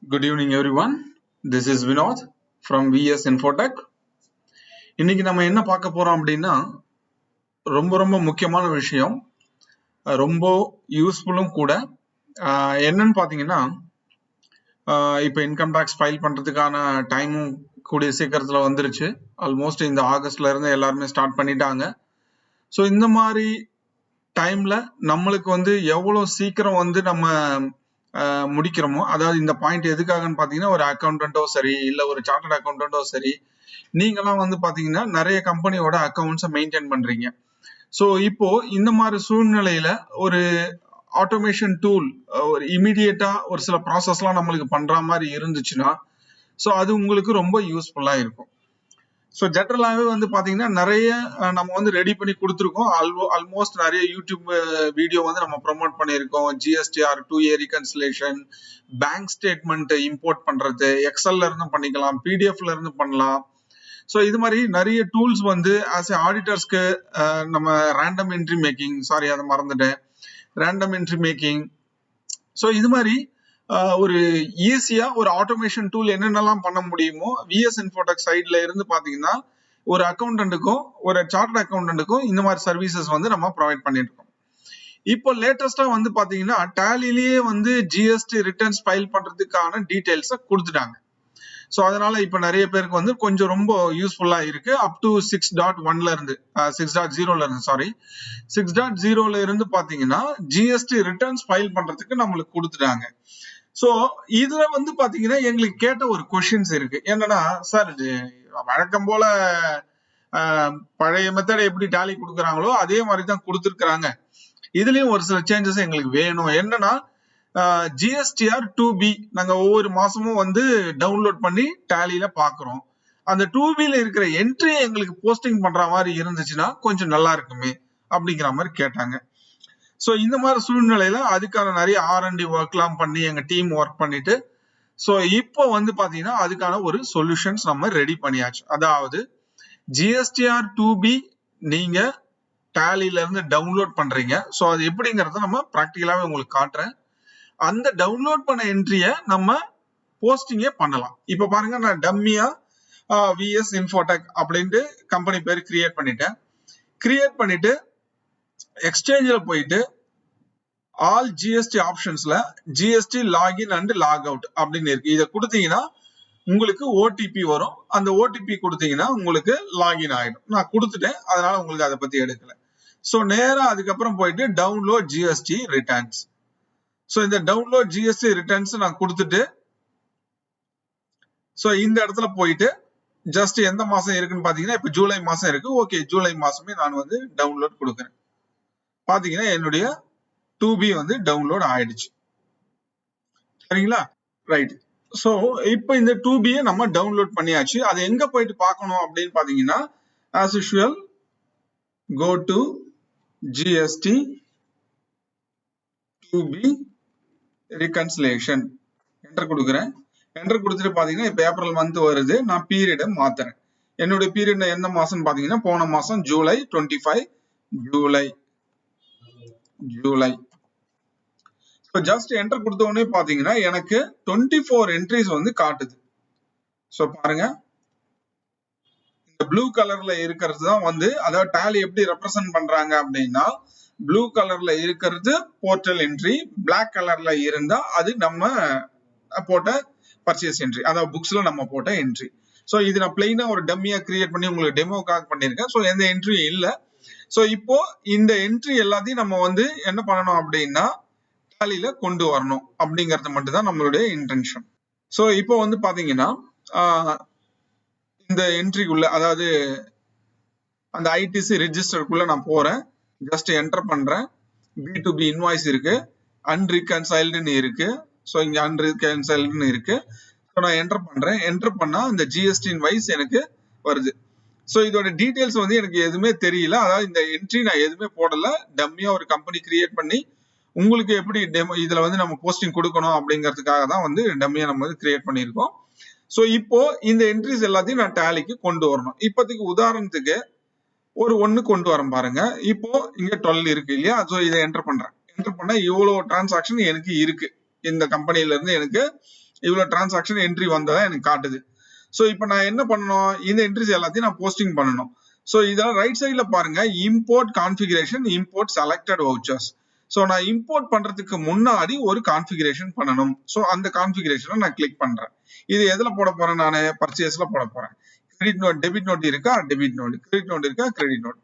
Good evening, everyone. This is Vinod from VS Infotech. இன்னைக்கு நம்ம என்ன பார்க்க போறோம் அப்படின்னா ரொம்ப முக்கியமான விஷயம், ரொம்ப யூஸ்ஃபுல்லும் கூட. என்னன்னு பார்த்தீங்கன்னா, இப்போ இன்கம் டேக்ஸ் ஃபைல் பண்றதுக்கான டைமும் கூடிய சீக்கிரத்தில் வந்துருச்சு. ஆல்மோஸ்ட் இந்த ஆகஸ்ட்ல இருந்து எல்லாருமே ஸ்டார்ட் பண்ணிட்டாங்க. ஸோ இந்த மாதிரி டைம்ல நம்மளுக்கு வந்து எவ்வளோ சீக்கிரம் வந்து நம்ம முடிக்கிறோமோ, அதாவது இந்த பாயிண்ட் எதுக்காகன்னு பாத்தீங்கன்னா, ஒரு அக்கௌண்டன்ட்டோ சரி, இல்ல ஒரு சார்ட்டர்ட் அக்கௌண்டன்ட்டோ சரி, நீங்கெல்லாம் வந்து பாத்தீங்கன்னா நிறைய கம்பெனியோட அக்கௌண்ட்ஸை மெயின்டைன் பண்றீங்க. ஸோ இப்போ இந்த மாதிரி சூழ்நிலையில ஒரு ஆட்டோமேஷன் டூல் ஒரு இமிடியேட்டா ஒரு சில ப்ராசஸ்லாம் நம்மளுக்கு பண்ற மாதிரி இருந்துச்சுன்னா, ஸோ அது உங்களுக்கு ரொம்ப யூஸ்ஃபுல்லா இருக்கும். ஸோ ஜென்ரலாகவே வந்து பாத்தீங்கன்னா நிறைய நம்ம வந்து ரெடி பண்ணி கொடுத்துருக்கோம். ஆல்மோஸ்ட் நிறைய யூடியூப் வீடியோ வந்து நம்ம ப்ரொமோட் பண்ணியிருக்கோம். GSTR 2A reconciliation, bank statement import பண்றது, எக்ஸல்ல இருந்து பண்ணிக்கலாம், பிடிஎஃப்ல இருந்து பண்ணலாம். ஸோ இது மாதிரி நிறைய டூல்ஸ் வந்து ஆஸ் ஏ ஆடிட்டர்ஸ்க்கு நம்ம ரேண்டம் என்ட்ரி மேக்கிங், சாரி அதை மறந்துட்டேன், ரேண்டம் என்ட்ரி மேக்கிங். ஸோ இது மாதிரி ஒரு ஈஸியா ஒரு ஆட்டோமேஷன் டூல் என்னென்னலாம் பண்ண முடியுமோ விஎஸ் இன்ஃபோடெக் சைட்ல இருந்து பாத்தீங்கன்னா ஒரு அக்கௌண்டன்ட்டுக்கும் ஒரு சார்ட்டர்ட் அக்கௌண்டன்ட்டுக்கும் இந்த மாதிரி சர்வீசஸ் வந்து நம்ம ப்ரொவைட் பண்ணிட்டு இருக்கோம். இப்போ லேட்டஸ்டா வந்து பாத்தீங்கன்னா டேலிலேயே வந்து ஜிஎஸ்டி ரிட்டர்ன்ஸ் ஃபைல் பண்றதுக்கான டீடைல்ஸை கொடுத்துட்டாங்க. ஸோ அதனால இப்ப நிறைய பேருக்கு வந்து கொஞ்சம் ரொம்ப யூஸ்ஃபுல்லா இருக்கு. அப் டு 6.1ல இருந்து 6.0ல இருந்து சாரி 6.0ல இருந்து பாத்தீங்கன்னா ஜிஎஸ்டி ரிட்டர்ன்ஸ் ஃபைல் பண்றதுக்கு நம்மளுக்கு கொடுத்துட்டாங்க. சோ இதுல வந்து பாத்தீங்கன்னா எங்களுக்கு கேட்ட ஒரு கொஸ்டின்ஸ் இருக்கு. என்னன்னா, சார் இது வழக்கம் போல பழைய மெத்தட் எப்படி டேலி கொடுக்குறாங்களோ அதே மாதிரி தான் கொடுத்துருக்காங்க. இதுலயும் ஒரு சில சேஞ்சஸ் எங்களுக்கு வேணும். என்னன்னா, ஜிஎஸ்டிஆர் 2B நாங்க ஒவ்வொரு மாசமும் வந்து டவுன்லோட் பண்ணி டேலியில பாக்குறோம். அந்த 2Bல இருக்கிற என்ட்ரி எங்களுக்கு போஸ்டிங் பண்ற மாதிரி இருந்துச்சுன்னா கொஞ்சம் நல்லா இருக்குமே அப்படிங்கிற மாதிரி கேட்டாங்க. ஸோ இந்த மாதிரி சூழ்நிலையில அதுக்கான நிறைய R&D ஒர்க்லாம் பண்ணி எங்க டீம் ஒர்க் பண்ணிட்டு, ஸோ இப்போ வந்து பாத்தீங்கன்னா அதுக்கான ஒரு சொல்யூஷன்ஸ் நம்ம ரெடி பண்ணியாச்சு. அதாவது ஜிஎஸ்டிஆர் 2B நீங்க டேலில இருந்து டவுன்லோட் பண்றீங்க. ஸோ அது எப்படிங்கறத நம்ம ப்ராக்டிகலாவே உங்களுக்கு காட்டுறேன். அந்த டவுன்லோட் பண்ண என்ட்ரியை நம்ம போஸ்டிங்கே பண்ணலாம். இப்ப பாருங்க, நான் டம்மியா விஎஸ் இன்ஃபோடெக் அப்படின்ட்டு கம்பெனி பேர் கிரியேட் பண்ணிட்டு எக்ஸ்சேஞ்சில் போயிட்டு ஆல் ஜிஎஸ்டி ஆப்ஷன்ஸ்ல GST login and log out அப்படின்னு இருக்கு. இதை கொடுத்தீங்கன்னா உங்களுக்கு ஓடிபி வரும். அந்த ஓடிபி கொடுத்தீங்கன்னா உங்களுக்கு லாகின் ஆயிடும். நான் கொடுத்துட்டேன், அதனால உங்களுக்கு அதை பத்தி எடுக்கல. ஸோ நேரா அதுக்கப்புறம் போயிட்டு டவுன்லோட் ஜிஎஸ்டி ரிட்டர்ன்ஸ். ஸோ இந்த டவுன்லோட் ஜிஎஸ்டி ரிட்டர்ன்ஸ் நான் கொடுத்துட்டு, ஸோ இந்த இடத்துல போயிட்டு ஜஸ்ட் எந்த மாசம் இருக்குன்னு பாத்தீங்கன்னா இப்ப ஜூலை மாசம் இருக்கு. ஓகே, ஜூலை மாசமே நான் வந்து டவுன்லோட் கொடுக்குறேன். பாத்தீங்கன்னா என்னுடைய 2B வந்து டவுன்லோட் ஆயிடுச்சு. சரிங்களா? ரைட். சோ இப்போ இந்த 2B நம்ம டவுன்லோட் பண்ணியாச்சு. அது எங்க போயிட்டு பார்க்கணும் அப்படின்னு பாத்தீங்கன்னா, as usual go to GST 2B reconciliation enter கொடுக்குறேன். என்டர் கொடுத்துட்டு பாத்தீங்கன்னா இப்ப ஏப்ரல் மந்த் வருது. நான் பீரியட மாத்துறேன். என்னுடைய பீரியட் எந்த மாசம் பாத்தீங்கன்னா போன மாசம் ஜூலை 25 ஜூலை. இப்போ ஜஸ்ட் என்டர் கொடுத்த உடனே பாத்தீங்கன்னா எனக்கு 24 என்ட்ரிஸ் வந்து காட்டுது. ஸோ பாருங்க, இந்த ப்ளூ கலர்ல இருக்கிறது தான் வந்து, அதாவது டேலி எப்படி ரெப்ரசென்ட் பண்றாங்க அப்படின்னா, ப்ளூ கலர்ல இருக்கிறது போர்ட்டல் என்ட்ரி, பிளாக் கலர்ல இருந்தா அது நம்ம போட்ட பர்ச்சேஸ் என்ட்ரி, அதாவது புக்ஸ்ல நம்ம போட்ட என்ட்ரி. ஸோ இது நான் பிளைனா ஒரு டம்மியா கிரியேட் பண்ணி உங்களுக்கு டெமோக்காக பண்ணியிருக்கேன். ஸோ எந்த என்ட்ரியும் இல்லை. ஸோ இப்போ இந்த என்ட்ரி எல்லாத்தையும் நம்ம வந்து என்ன பண்ணணும் அப்படின்னா டேலியில கொண்டு வரணும் அப்படிங்கறது மட்டும் தான் நம்மளுடைய இன்டென்ஷன். ஸோ இப்போ வந்து பாத்தீங்கன்னா இந்த என்ட்ரிக்குள்ள, அதாவது அந்த ஐடிசி ரெஜிஸ்டருக்குள்ள நான் போறேன். ஜஸ்ட் என்டர் பண்றேன். B2B இன்வாய்ஸ் இருக்கு, அன்ரிகன்சைல்டுன்னு இருக்கு. ஸோ இங்க அன்ரிகன்சைல்டுன்னு இருக்கு. ஸோ நான் என்டர் பண்றேன். என்டர் பண்ணா இந்த ஜிஎஸ்டி இன்வாய்ஸ் எனக்கு வருது. ஸோ இதோட டீடைல்ஸ் வந்து எனக்கு எதுவுமே தெரியல. அதாவது இந்த என்ட்ரி நான் எதுவுமே போடல, டம்மியா ஒரு கம்பெனி கிரியேட் பண்ணி உங்களுக்கு எப்படி டெமோ இதுல வந்து நம்ம போஸ்டிங் கொடுக்கணும் அப்படிங்கிறதுக்காக தான் வந்து டம்மியா நம்ம வந்து கிரியேட் பண்ணியிருக்கோம். ஸோ இப்போ இந்த என்ட்ரிஸ் எல்லாத்தையும் நான் டேலிக்கு கொண்டு வரணும். இப்போதைக்கு உதாரணத்துக்கு ஒரு 1 கொண்டு வரேன் பாருங்க. இப்போ இங்க 12 இருக்கு இல்லையா? ஸோ இதை என்டர் பண்றேன். என்டர் பண்ணா இவ்வளவு டிரான்சாக்ஷன் எனக்கு இருக்கு. இந்த கம்பெனில இருந்து எனக்கு இவ்வளவு டிரான்சாக்ஷன் என்ட்ரி வந்ததா எனக்கு காட்டுது. சோ இப்போ நான் என்ன பண்ணணும், இந்த என்ட்ரிஸ் எல்லாத்தையும் நான் போஸ்டிங் பண்ணணும். சோ இதெல்லாம் ரைட் சைட்ல பாருங்க, import configuration, import selected vouchers. So நான் இம்போர்ட் பண்றதுக்கு முன்னாடி ஒரு கான்ஃபிகரேஷன் பண்ணணும். சோ அந்த கான்ஃபிகரேஷனை நான் கிளிக் பண்றேன். இது எதுல போட போறேன், நான் பர்ச்சேஸ்ல போட போறேன். கிரெடிட் நோட், டெபிட் நோட் இருக்கா, டெபிட் நோட், கிரெடிட் நோட் இருக்கா, கிரெடிட் நோட்.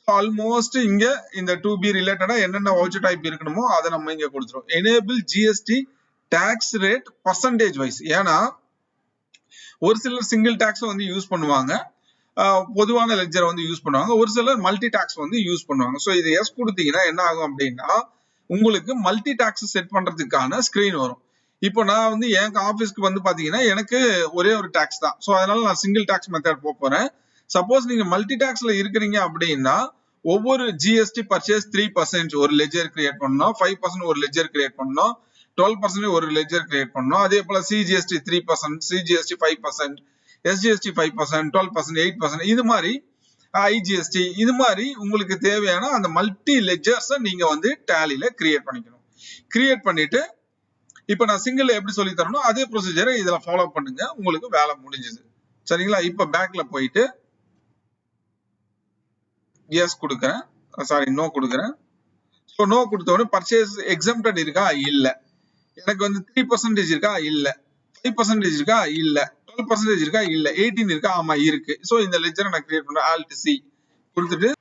ஆல்மோஸ்ட் இங்க இந்த 2B ரிலேட்டடா என்னென்ன வவுச்சர் டைப் இருக்கணுமோ அதை நம்ம இங்க கொடுத்துருவோம். Enable GST tax rate percentage wise. ஏன்னா ஒரு சிலர் சிங்கிள் டாக்ஸ் வந்து யூஸ் பண்ணுவாங்க, பொதுவான லெட்ஜரை வந்து யூஸ் பண்ணுவாங்க, ஒரு சிலர் மல்டி டாக்ஸ் வந்து யூஸ் பண்ணுவாங்க. ஸோ இது எஸ் கொடுத்தீங்கன்னா என்ன ஆகும் அப்படின்னா உங்களுக்கு மல்டி டாக்ஸ் செட் பண்றதுக்கான ஸ்கிரீன் வரும். இப்போ நான் வந்து என் ஆஃபீஸ்க்கு வந்து பாத்தீங்கன்னா எனக்கு ஒரே ஒரு டாக்ஸ் தான். ஸோ அதனால நான் சிங்கிள் டாக்ஸ் மெத்தட் போறேன். சப்போஸ் நீங்க மல்டி டாக்ஸ்ல இருக்கிறீங்க அப்படின்னா ஒவ்வொரு ஜிஎஸ்டி பர்ச்சேஸ் 3% ஒரு லெட்ஜர் கிரியேட் பண்ணணும், 5% ஒரு லெட்ஜர் கிரியேட் பண்ணணும், 12% ஒரு லெட்ஜர் கிரியேட் பண்ணணும். அதே போல சிஜிஎஸ்டி 3%, சிஜிஎஸ்டி 5%, எஸ்ஜிஎஸ்டி 5%, 12%, 8%, இது மாதிரி ஐஜிஎஸ்டி, இது மாதிரி உங்களுக்கு தேவையான அந்த மல்டி லெட்ஜர்ஸை நீங்க வந்து டேலில கிரியேட் பண்ணிக்கணும். கிரியேட் பண்ணிட்டு இப்ப நான் சிங்கிள் எப்படி சொல்லி தரணும் அதே ப்ரொசீஜரை இதுல ஃபாலோ பண்ணுங்க, உங்களுக்கு வேலை முடிஞ்சது. சரிங்களா? இப்ப பேக்ல போயிட்டு எஸ் கொடுக்குறேன், சாரி நோ கொடுக்குறேன். ஸோ நோ கொடுத்த உடனே பர்ச்சேஸ் எக்ஸம்டட் இருக்கா, இல்ல. எனக்கு வந்து 3% இருக்கா, இல்ல. 5% இருக்கா, இல்ல. 12% இருக்கா, இல்ல. 18 இருக்கா, ஆமா இருக்கு. ஸோ இந்த லெட்ஜரை நான் கிரியேட் பண்றேன். ஆல்ட் சி கொடுத்துட்டு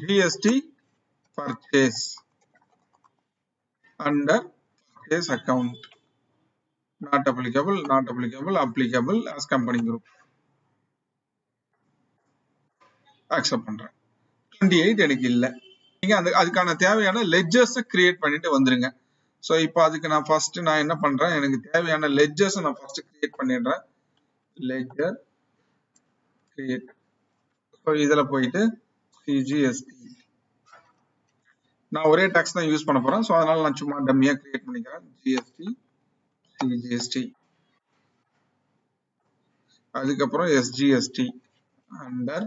GST purchase under purchase account not applicable, not applicable, applicable as company group accept பண்றேன். 28 எனக்கு இல்ல. நீங்க அதுக்கான தேவையான லெட்ஜர்ஸ் கிரியேட் பண்ணிட்டு வந்துருங்க. சோ இப்போ அதுக்கு நான் ஃபர்ஸ்ட் நான் என்ன பண்றேன், எனக்கு தேவையான லெட்ஜர்ஸ் நான் ஃபர்ஸ்ட் கிரியேட் பண்ணிடுறேன். Ledger create. சோ இதுல போயிட்டு சிஜிஎஸ்டி நான் ஒரே டாக்ஸ் தான் யூஸ் பண்ண போறேன். சோ அதனால நான் சும்மா டம்மியா கிரியேட் பண்ணிக்கிறேன். ஜிஎஸ்டி சிஜிஎஸ்டி, அதுக்கப்புறம் SGST under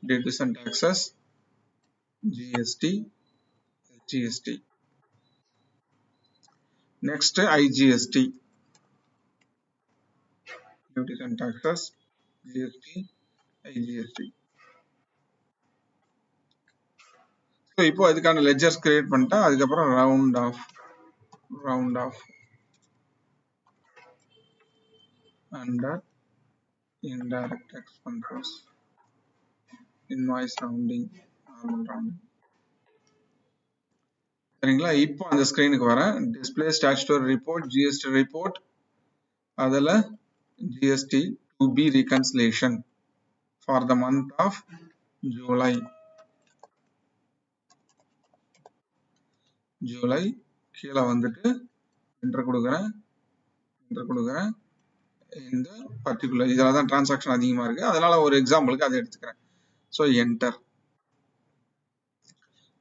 duties and taxes, GST, SGST, next IGST, duties and taxes, GST, IGST. So இப்போ அதுக்கான லெட்ஜர்ஸ் கிரியேட் பண்ணிட்டேன். அதுக்கப்புறம் round off under indirect expenses, invoice rounding, normal rounding. சரிங்களா? இப்போ அந்த ஸ்கிரீனுக்கு வரேன். Display statutory report, GST report, அதில் GST two B reconciliation for the month of July. July கீழே வந்துட்டு என்டர் கொடுக்குறேன். இந்த பர்டிகுலர் இதில் தான் டிரான்சாக்ஷன் அதிகமாக இருக்கு, அதனால ஒரு எக்ஸாம்பிளுக்கு அதை எடுத்துக்கிறேன். So enter.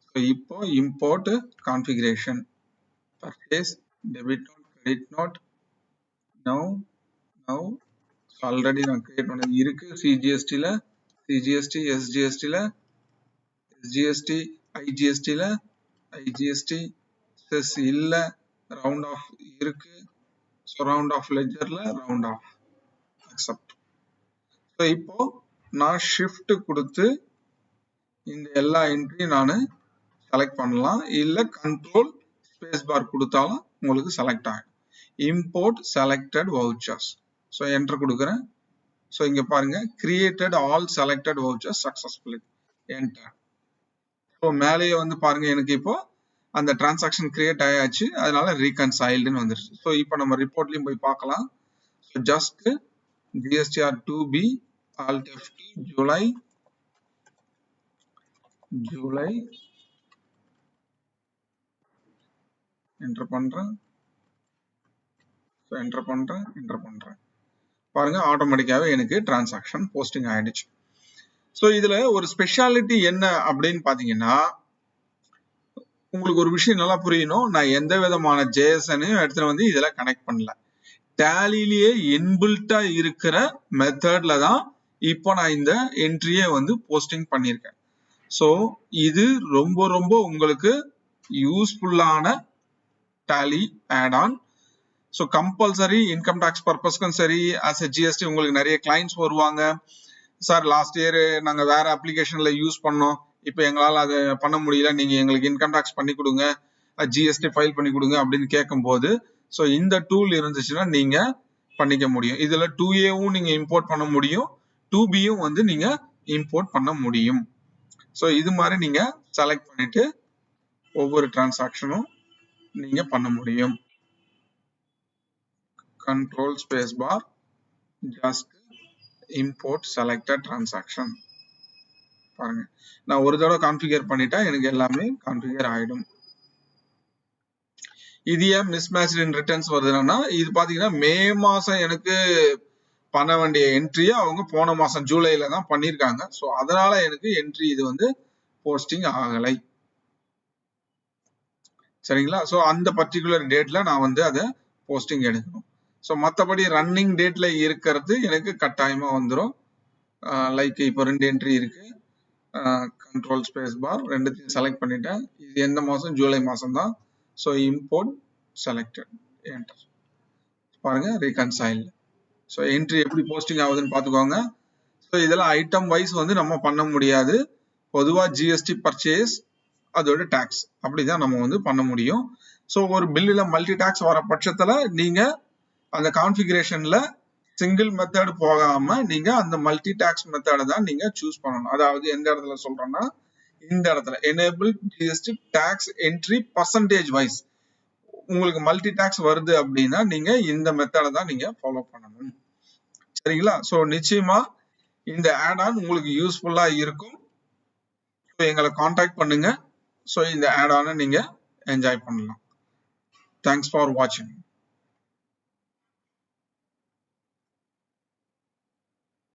ஸோ இப்போ import configuration, purchase, debit note, credit note. Now already நான் கிரியேட் பண்ணது இருக்கு. சிஜிஎஸ்டியில் சிஜிஎஸ்டி, எஸ்ஜிஎஸ்டியில் எஸ்ஜிஎஸ்டி, ஐஜிஎஸ்டி செஸ் இல்லை, ரவுண்ட் ஆஃப் இருக்கு. ஸோ ரவுண்ட் ஆஃப் லெட்ஜர்ல ரவுண்ட் ஆஃப் அக்செப்ட். ஸோ இப்போ நான் ஷிஃப்ட் கொடுத்து இந்த எல்லா என்ட்ரியும் நான் செலக்ட் பண்ணலாம், இல்லை கண்ட்ரோல் ஸ்பேஸ் பார் கொடுத்தாலும் உங்களுக்கு செலக்ட் ஆகும். Import selected vouchers. So enter கொடுக்குறேன். ஸோ இங்க பாருங்க, created all selected vouchers successfully, enter. So மேலேயே வந்து பாருங்க எனக்கு இப்போ அந்த டிரான்சாக்ஷன் கிரியேட் ஆயாச்சு, அதனால ரீகன்சைல்டுன்னு வந்துருச்சு. ஸோ இப்போ நம்ம ரிப்போர்ட்லயும் போய் பார்க்கலாம். So just GSTR 2B alt F2 July enter பண்றேன். என்டர் பண்றேன். பாருங்க ஆட்டோமேட்டிக்காவே எனக்கு டிரான்சாக்ஷன் போஸ்டிங் ஆயிடுச்சு. ஸோ இதுல ஒரு ஸ்பெஷாலிட்டி என்ன அப்படின்னு பாத்தீங்கன்னா, உங்களுக்கு ஒரு விஷயம் நல்லா புரியணும். நான் எந்த விதமான ஜேஎஸ்எனையும் எடுத்துட்டு வந்து இதுல கனெக்ட் பண்ணல. டேலிலேயே இன்பில்ட்டா இருக்கிற மெத்தட்ல தான் இப்போ நான் இந்த என்ட்ரியை வந்து போஸ்டிங் பண்ணியிருக்கேன். ஸோ இது ரொம்ப ரொம்ப உங்களுக்கு யூஸ்ஃபுல்லான Tally add-on. So compulsory income tax பர்பஸ்க்கும் சரி, ஆஸ் எ ஜிஎஸ்டி உங்களுக்கு நிறைய கிளைண்ட்ஸ் வருவாங்க. சார் லாஸ்ட் இயர் நாங்கள் வேற அப்ளிகேஷன்ல யூஸ் பண்ணோம், இப்போ எங்களால் அதை பண்ண முடியல, நீங்க எங்களுக்கு இன்கம் டேக்ஸ் பண்ணி கொடுங்க, ஜிஎஸ்டி ஃபைல் பண்ணி கொடுங்க அப்படின்னு கேட்கும்போது, ஸோ இந்த டூல் இருந்துச்சுன்னா நீங்க பண்ணிக்க முடியும். இதுல 2A-வும் நீங்க இம்போர்ட் பண்ண முடியும், 2B-யும் வந்து நீங்க இம்போர்ட் பண்ண முடியும். ஸோ இது மாதிரி நீங்க செலக்ட் பண்ணிட்டு ஒவ்வொரு டிரான்சாக்ஷனும் நீங்க பண்ண முடியும். Control space bar, just import selected transaction. பாருங்க, நான் ஒரு தடவை கான்ஃபிகர் பண்ணிட்டா எனக்கு எல்லாமே கான்ஃபிகர் ஆயிடும். இது ஏன் மிஸ்மேட்ச் இன் ரிட்டர்ன்ஸ் வருதுன்னா, இது பாத்தீங்கன்னா மே மாசம் எனக்கு பண்ண வேண்டிய என்ட்ரியை அவங்க போன மாசம் ஜூலைல தான் பண்ணிருக்காங்க. ஸோ அதனால எனக்கு என்ட்ரி இது வந்து போஸ்டிங் ஆகலை. சரிங்களா? ஸோ அந்த பர்டிகுலர் டேட்ல நான் வந்து அதை போஸ்டிங் எடுக்கணும். ஸோ மற்றபடி ரன்னிங் டேட்ல இருக்கிறது எனக்கு கட்டாயமா வந்துடும். லைக் இப்போ 2 என்ட்ரி இருக்கு, கண்ட்ரோல் ஸ்பேஸ் பார் ரெண்டுத்தையும் செலக்ட் பண்ணிட்டேன். இது எந்த மாசம்? ஜூலை மாசம் தான். So import selected, enter. பாருங்க ரீகன்சைல். ஸோ என்ட்ரி எப்படி போஸ்டிங் ஆகுதுன்னு பார்த்துக்கோங்க. ஸோ இதெல்லாம் ஐட்டம் வைஸ் வந்து நம்ம பண்ண முடியாது. பொதுவாக ஜிஎஸ்டி பர்ச்சேஸ் அதோட டேக்ஸ் அப்படிதான் நம்ம வந்து பண்ண முடியும். ஸோ ஒரு பில்லுல மல்டி டேக்ஸ் வர பட்சத்துல நீங்க அந்த கான்ஃபிகரேஷன்ல சிங்கிள் மெத்தட் போகாம நீங்க அந்த மல்டி டாக்ஸ் மெத்தட தான் நீங்க சூஸ் பண்ணணும். அதாவது எந்த இடத்துல சொல்றேன்னா, இந்த இடத்துல enable GST tax entry percentage wise உங்களுக்கு மல்டி டாக்ஸ் வருது அப்படின்னா நீங்க இந்த மெத்தட தான் நீங்க ஃபாலோ பண்ணணும். சரிங்களா? ஸோ நிச்சயமா இந்த ஆட் ஆன் உங்களுக்கு யூஸ்ஃபுல்லா இருக்கும். ஸோ எங்களை காண்டாக்ட் பண்ணுங்க. ஸோ இந்த ஆட் ஆனை நீங்க என்ஜாய் பண்ணலாம். தேங்க்ஸ் ஃபார் வாட்சிங்.